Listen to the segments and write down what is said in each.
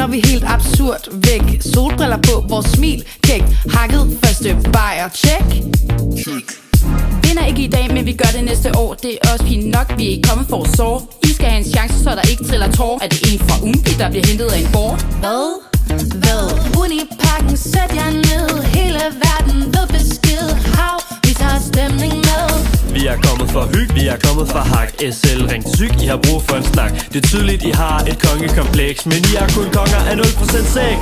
når vi helt absurd væk. Solbriller på, vores smil kægt. Hakket første bajer, check. Vinder ikke i dag, men vi gør det næste år. Det er også fint nok, vi er ikke kommet for at sove. I skal have en chance, så der ikke triller tår. Er det en fra Umbi, der bliver hentet af en bord? Hvad? Unipakken, sæt jer ned. Hele verden ved besked. Hav, vi tager stemning med. Vi er kommet for hyg, vi er kommet for hak. SL ring til syg, I har brug for en snak. Det er tydeligt, I har et kongekompleks, men I er kun konger af 0% sex.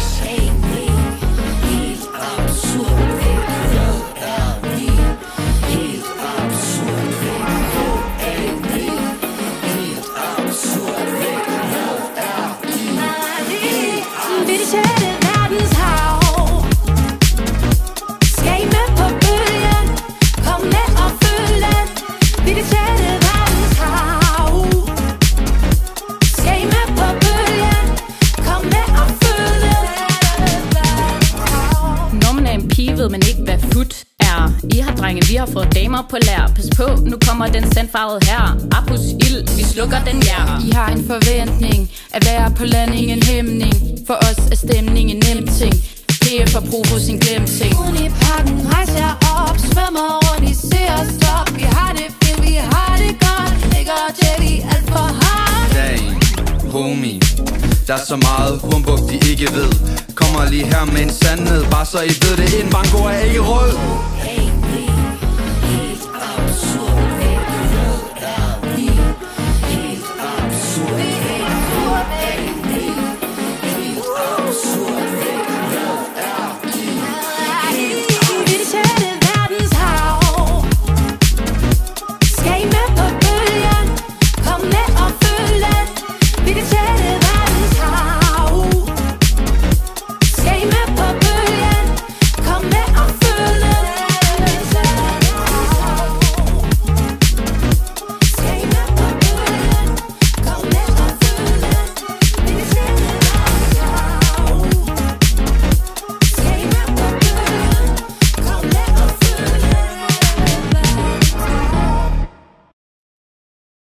Ved man ikke, hvad fut er. I har drenge, vi har fået damer på lær. Pas på, nu kommer den sandfarvede her. Apus ild, vi slukker den jer. I har en forventning at være på landing en hæmning. For os er stemning en nem ting. PF og Profo sin glemting. Unipakken, rejs jer op, svømmer rundt, I ser os stop. Vi har det fint, vi har det godt. Ligger Jelly alt for hardt. Dagen, homie, der er så meget humbug, de ikke ved. Kommer lige her med en sandhed, bare så I ved det. En mango er ikke rød.